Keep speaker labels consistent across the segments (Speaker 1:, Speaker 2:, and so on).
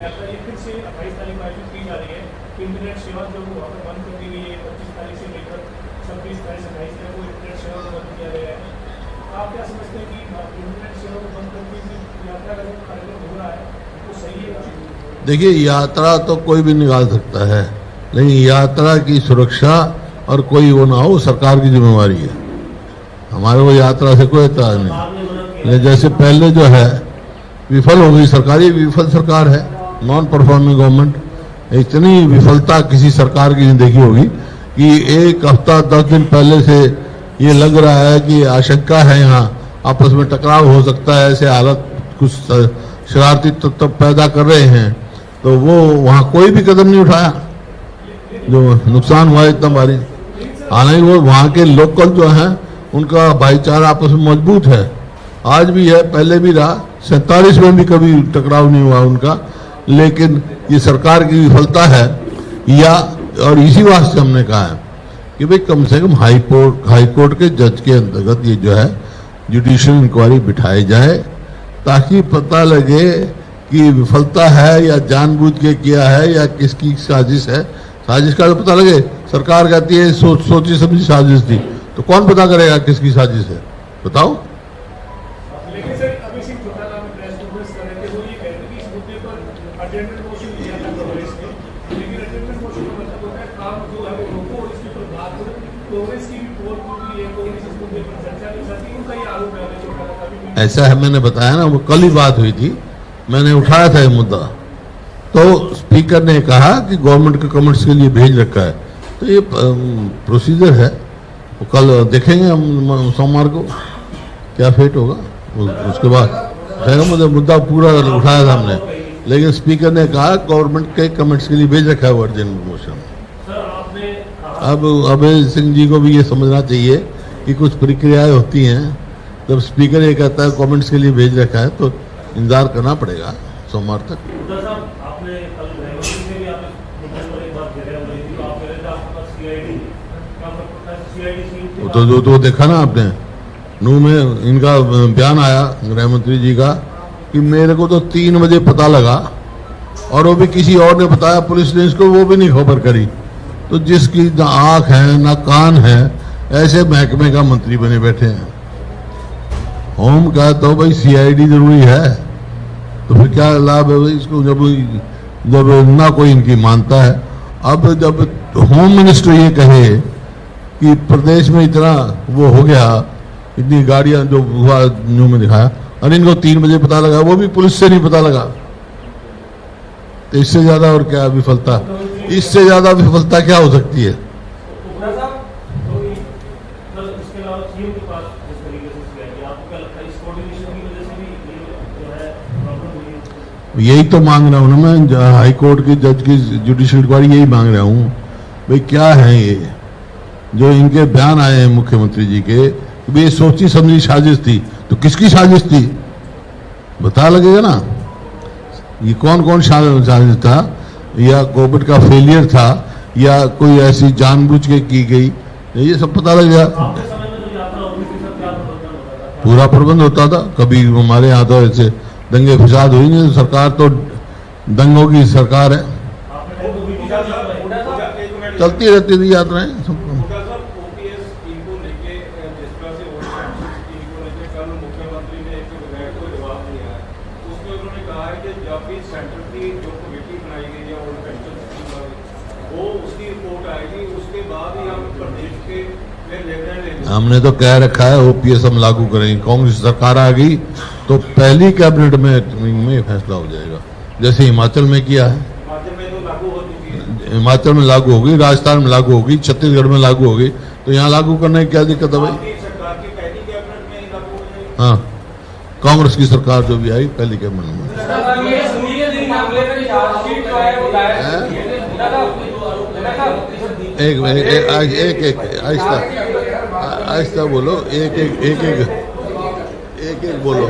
Speaker 1: ये फिर से 28 तारीख को आयोजित की जा रही है। इंटरनेट सेवा जो वहाँ पर बंद कर दी गई है 25 तारीख से लेकर 26 तारीख 27 तक वो इंटरनेट सेवा को बंद किया गया है। आप क्या समझते हैं कि इंटरनेट सेवा को बंद करके यात्रा का जो कार्यक्रम हो रहा है वो सही है?
Speaker 2: देखिए, यात्रा तो कोई भी निकाल सकता है, लेकिन यात्रा की सुरक्षा और कोई वो ना हो, सरकार की जिम्मेवारी है। हमारे वो यात्रा से कोई एतराज नहीं। जैसे पहले जो है विफल हो गई सरकार, ये विफल सरकार है, नॉन परफॉर्मिंग गवर्नमेंट। इतनी विफलता किसी सरकार की नहीं देखी होगी कि एक हफ्ता 10 दिन पहले से ये लग रहा है कि आशंका है यहाँ आपस में टकराव हो सकता है, ऐसे हालत कुछ शरारती तत्व पैदा कर रहे हैं, तो वो वहाँ कोई भी कदम नहीं उठाया। जो नुकसान हुआ इतना भारी, हालांकि वो वहाँ के लोकल जो हैं उनका भाईचारा आपस में मजबूत है, आज भी है, पहले भी रहा। 47 में भी कभी टकराव नहीं हुआ उनका। लेकिन ये सरकार की विफलता है, या और इसी वास्ते हमने कहा है कि भाई कम से कम हाई कोर्ट के जज के अंतर्गत ये जो है जुडिशियल इंक्वायरी बिठाई जाए, ताकि पता लगे कि विफलता है या जानबूझ के किया है या किसकी साजिश है। साजिश का तो पता लगे। सरकार कहती है सोची समझी साजिश थी, तो कौन पता करेगा किसकी साजिश है? बताओ।
Speaker 1: लेकिन सर अभी सिंह चौटाला में प्रेस कॉन्फ्रेंस कर रहे थे, वो ये कह रहे थे कि इस मुद्दे पर अटेंडेंट मोशन लिया था कांग्रेस ने, लेकिन अटेंडेंट मोशन का मतलब होता है काम जो है वो रोको और इसके ऊपर बात करो। कांग्रेस की भी पोल खुली है, कांग्रेस इस मुद्दे पर चर्चा नहीं चाहती, उनका ये आरोप है चौटाला का भी।
Speaker 2: ऐसा है, मैंने बताया ना, वो कल ही बात हुई थी, मैंने उठाया था ये मुद्दा, तो स्पीकर ने कहा कि गवर्नमेंट के कमेंट्स के लिए भेज रखा है। तो ये प्रोसीजर है, वो कल देखेंगे हम सोमवार को क्या फेट होगा। उसके बाद मुझे मुद्दा पूरा उठाया था हमने, लेकिन स्पीकर ने कहा गवर्नमेंट के कमेंट्स के लिए भेज रखा है वो अर्जेंट मोशन। अब अभय सिंह जी को भी ये समझना चाहिए कि कुछ प्रक्रियाएं होती हैं, जब स्पीकर ये कहता है कमेंट्स के लिए भेज रखा है तो इंतजार करना पड़ेगा सोमवार तक। तो देखा ना आपने, नू में इनका बयान आया गृह मंत्री जी का कि मेरे को तो 3 बजे पता लगा, और वो भी किसी और ने बताया, पुलिस ने इसको वो भी नहीं खबर करी। तो जिसकी ना आंख है ना कान है, ऐसे महकमे का मंत्री बने बैठे हैं। होम का तो भाई CID जरूरी है, तो फिर क्या लाभ है भाई इसको, जब ना कोई इनकी मानता है। अब जब होम मिनिस्टर ये कहे कि प्रदेश में इतना वो हो गया, इतनी गाड़ियां जो हुआ न्यू में दिखाया, और इनको 3 बजे पता लगा, वो भी पुलिस से नहीं पता लगा, तो इससे ज्यादा और क्या विफलता, इससे ज्यादा विफलता क्या हो सकती है? यही तो मांग रहा हूँ ना मैं, हाई कोर्ट के जज की जुडिशियल इंक्वायरी, यही मांग रहा हूँ भाई। क्या है ये जो इनके बयान आए हैं मुख्यमंत्री जी के, ये सोची समझी साजिश थी, तो किसकी साजिश थी बता लगेगा ना। ये कौन कौन साजिश था, या कोविड का फेलियर था, या कोई ऐसी जानबूझ के की गई, ये सब पता लग गया। पूरा प्रबंध होता था, कभी हमारे यहाँ तो ऐसे दंगे फसाद हुई नहीं, सरकार तो दंगों की सरकार है, चलती रहती थी यात्राएं सब। हमने तो कह रखा है OPS हम लागू करेंगे। कांग्रेस सरकार आ गई तो पहली कैबिनेट में फैसला हो जाएगा, जैसे हिमाचल में किया है। हिमाचल में लागू होगी, राजस्थान में लागू होगी, छत्तीसगढ़ में लागू होगी, तो यहाँ लागू करने की क्या दिक्कत है भाई? हाँ, कांग्रेस की सरकार जो भी आई पहली कैबिनेट में। एक आहिस्ता बोलो, एक बोलो।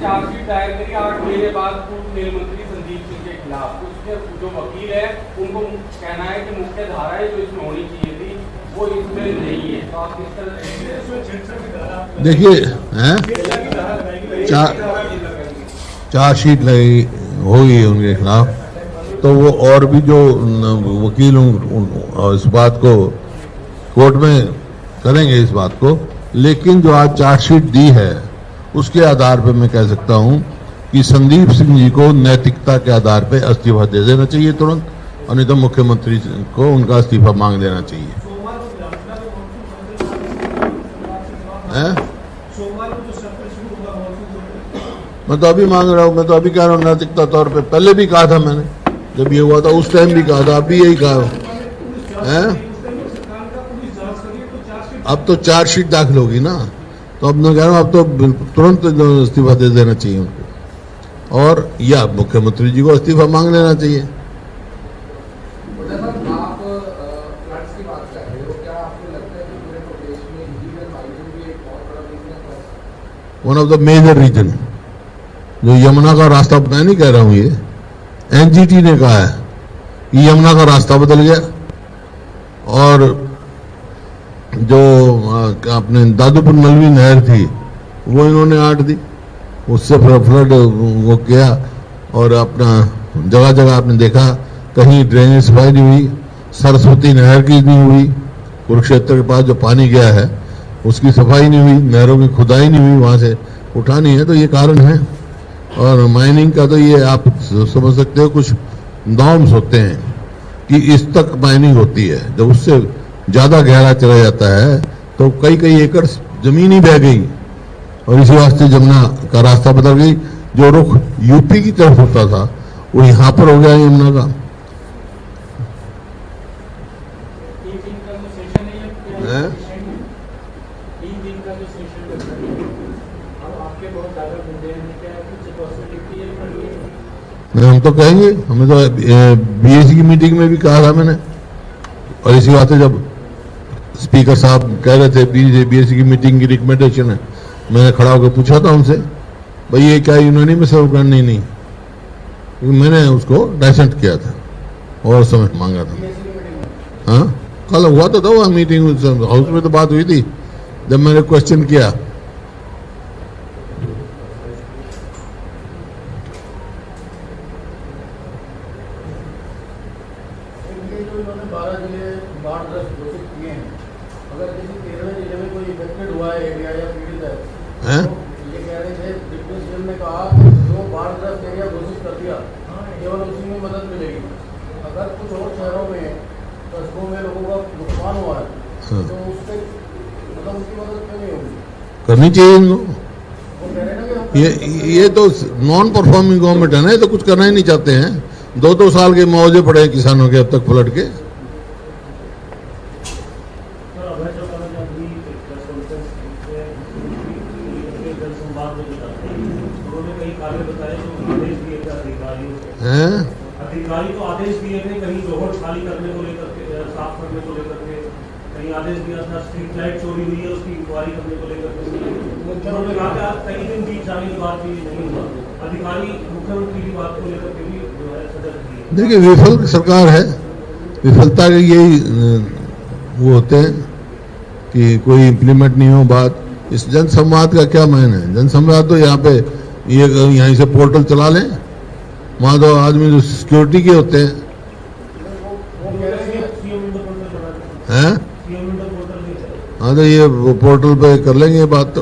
Speaker 3: चार्जशीट दायर करी 8 महीने बाद पूर्व रेल मंत्री संदीप सिंह के खिलाफ। उसके जो वकील है उनको कहना है कि मुख्य धाराएं जो इसमें होनी चाहिए थी वो इसमें नहीं है। तो आप किस तरह
Speaker 2: देखिए चार्जशीट लगी होगी उनके खिलाफ, तो वो और भी जो वकील इस बात को कोर्ट में करेंगे इस बात को। लेकिन जो आज चार्जशीट दी है उसके आधार पर मैं कह सकता हूं कि संदीप सिंह जी को नैतिकता के आधार पर इस्तीफा दे देना चाहिए तुरंत, और नहीं तो मुख्यमंत्री को उनका इस्तीफा मांग लेना चाहिए। मैं तो अभी मांग रहा हूं, मैं तो अभी कह रहा हूं नैतिकता तौर पे। पहले भी कहा था मैंने, जब ये हुआ था उस टाइम भी कहा था, अभी यही कहा है। अब तो चार्जशीट दाखिल होगी ना, तो अब मैं कह रहा हूं अब तो तुरंत इस्तीफा दे देना चाहिए उनको, और या मुख्यमंत्री जी को इस्तीफा मांग लेना चाहिए। One of the major reason, जो यमुना का रास्ता, मैं नहीं कह रहा हूं, ये एनजीटी ने कहा है कि यमुना का रास्ता बदल गया, और जो अपने दादूपुर नलवी नहर थी वो इन्होंने आट दी, उससे फ्लड वो किया, और अपना जगह जगह आपने देखा कहीं ड्रेनेज सफाई नहीं हुई, सरस्वती नहर की नहीं हुई, कुरुक्षेत्र के पास जो पानी गया है उसकी सफाई नहीं हुई, नहरों की खुदाई नहीं हुई, वहां से उठानी है। तो ये कारण है। और माइनिंग का तो ये आप समझ सकते हो, कुछ नॉर्म्स होते हैं कि इस तक माइनिंग होती है, जब उससे ज्यादा गहरा चला जाता है तो कई कई एकड़ जमीन ही बह गई, और इसी वास्ते जमुना का रास्ता बदल गई। जो रुख यूपी की तरफ होता था वो यहां पर हो गया यमुना का। हम तो कहेंगे, हमें तो बीएससी की मीटिंग में भी कहा था मैंने, और इसी बात है जब स्पीकर साहब कह रहे थे बीएससी की मीटिंग की रिकमेंडेशन है, मैंने खड़ा होकर पूछा था उनसे, भाई ये क्या यूनानिमस है? नहीं, क्योंकि मैंने उसको डाइसेंट किया था और समय मांगा था। हाँ, कल हुआ तो था वह मीटिंग, हाउस में तो बात हुई थी जब मैंने क्वेश्चन किया। करनी चाहिए इनको। ये तो नॉन परफॉर्मिंग गवर्नमेंट है ना, ये तो कुछ करना ही नहीं चाहते हैं। 2-2 साल के मुआवजे पड़े हैं किसानों के अब तक फ्लड के।
Speaker 4: अधिकारी तो आदेश दिए थे, कहीं जोहर खाली करने को लेकर के, साफ करने को लेकर के, कहीं आदेश दिया था स्ट्रीट लाइट चोरी हुई है उसकी इंक्वायरी करने को लेकर के। उन्होंने कहा कि आज कई दिन बीत जाने के बाद भी नहीं हुआ। अधिकारी मुख्यमंत्री की बात को लेकर के भी जो है सजग दिए।
Speaker 2: देखिए, विफल सरकार है, विफलता के यही वो होते हैं कि कोई इम्प्लीमेंट नहीं हो बात। इस जनसंवाद का क्या मायने है? जनसंवाद तो यहाँ पे यहीं से पोर्टल चला लें, वहां तो आदमी जो सिक्योरिटी के होते हैं। हाँ, तो ये पोर्टल पे कर लेंगे ये बात।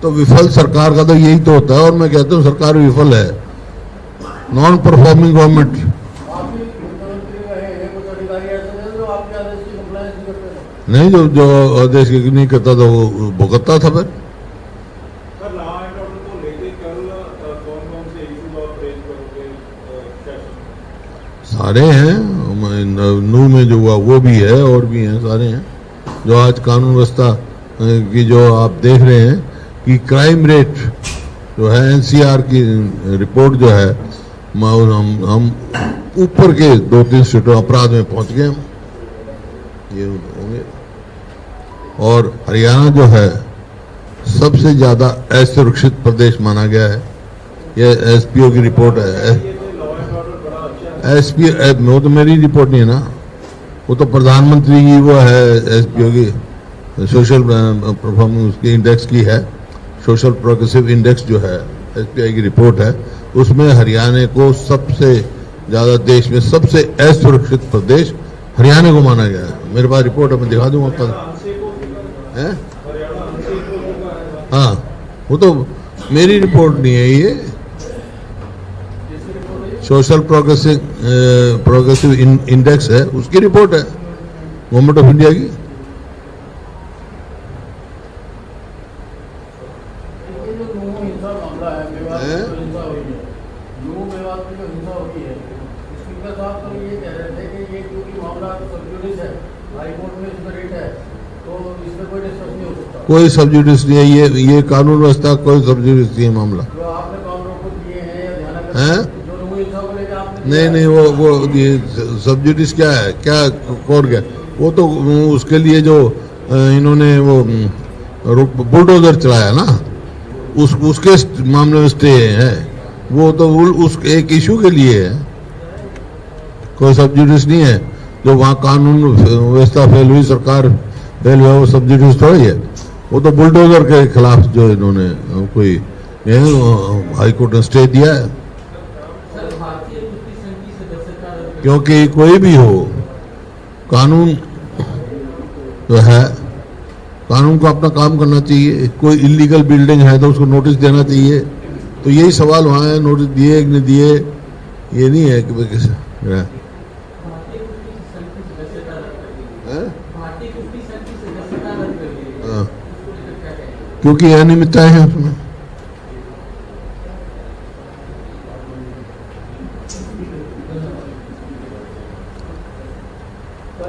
Speaker 2: तो विफल सरकार का तो यही तो होता है, और मैं कहता हूँ सरकार विफल है, नॉन परफॉर्मिंग गवर्नमेंट। नहीं, जो आदेश नहीं करता था वो भुगतता था। फिर सारे हैं, नू में जो हुआ वो भी है, और भी हैं, सारे हैं। जो आज कानून व्यवस्था की जो आप देख रहे हैं कि क्राइम रेट जो है, एनसीआर की रिपोर्ट जो है, हम ऊपर के 2-3 स्टेटों अपराध में पहुंच गए हम, ये होंगे। और हरियाणा जो है सबसे ज्यादा असुरक्षित प्रदेश माना गया है, ये एसपीओ की रिपोर्ट है। एसपी वो तो मेरी रिपोर्ट नहीं है ना, वो तो प्रधानमंत्री की वो है एसपीओ की। सोशल परफॉर्मेंस उसकी इंडेक्स की है, सोशल प्रोग्रेसिव इंडेक्स जो है एसपीआई की रिपोर्ट है, उसमें हरियाणा को सबसे ज़्यादा देश में सबसे असुरक्षित प्रदेश हरियाणा को माना गया है। मेरे पास रिपोर्ट है, मैं दिखा दूंगा कल। हैं? हाँ, वो तो मेरी रिपोर्ट नहीं है, ये सोशल प्रोग्रेसिव इंडेक्स है, उसकी रिपोर्ट है गवर्नमेंट ऑफ इंडिया की। कोई सब्जुडिस नहीं है, ये कानून व्यवस्था कोई सब्जुडिस नहीं है मामला। हैं? नहीं, वो सब्जुडिस क्या है, क्या कौन क्या, वो तो उसके लिए जो इन्होंने वो बुलडोजर चलाया ना, उसके मामले में स्टे है, वो तो उस एक इशू के लिए है, कोई सब्जुडिस नहीं है। जो वहाँ कानून व्यवस्था फेल हुई, सरकार फेल हुआ, वो सब्जुडिस थोड़ी है, वो तो बुलडोजर के खिलाफ जो इन्होंने कोई हाई कोर्ट ने स्टे दिया है। क्योंकि कोई भी हो, कानून जो है, कानून को अपना काम करना चाहिए। कोई इलीगल बिल्डिंग है तो उसको नोटिस देना चाहिए। तो यही सवाल वहाँ है, नोटिस दिए कि नहीं दिए, ये नहीं है कि भाई किसी क्योंकि अनियमितताएं हैं उसमें।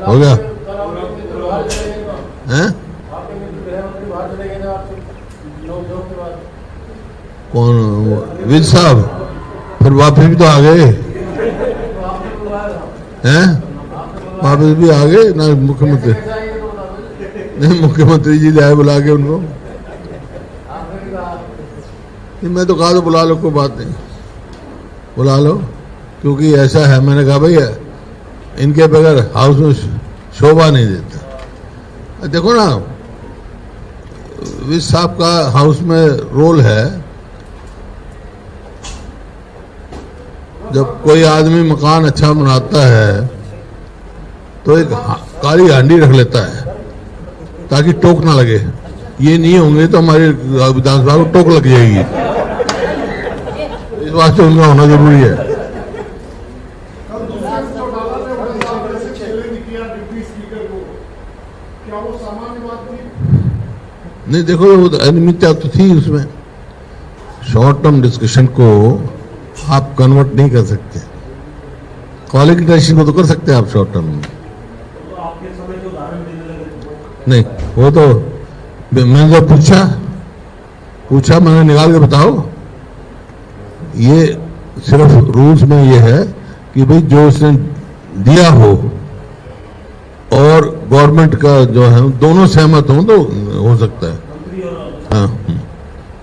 Speaker 2: हो गया हैं? कौन? विज साहब फिर वापस भी तो आ गए हैं, वापस भी आ गए ना। मुख्यमंत्री नहीं, मुख्यमंत्री जी लाए बुला के उनको। नहीं, मैं तो कहा तो बुला लो, कोई बात नहीं, बुला लो। क्योंकि ऐसा है, मैंने कहा भैया इनके बगैर हाउस में शोभा नहीं देता। देखो ना, विज साहब का हाउस में रोल है, जब कोई आदमी मकान अच्छा बनाता है तो एक काली हांडी रख लेता है ताकि टोक ना लगे। ये नहीं होंगे तो हमारे विधानसभा को टोक लग जाएगी, इस वास्ते उनका होना जरूरी है। नहीं, देखो अनियमितता तो थी उसमें। शॉर्ट टर्म डिस्कशन को आप कन्वर्ट नहीं कर सकते, क्वालिफिकेशन को तो कर सकते हैं आप शॉर्ट टर्म में। नहीं, वो तो मैंने जब पूछा मैंने निकाल के बताओ। ये सिर्फ रूल्स में ये है कि भाई जो उसने दिया हो और गवर्नमेंट का जो है दोनों सहमत हो तो हो सकता है। हाँ,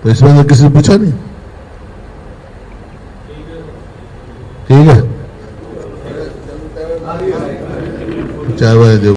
Speaker 2: तो इसमें तो किसी ने पूछा नहीं। ठीक है, चाय वाय दो।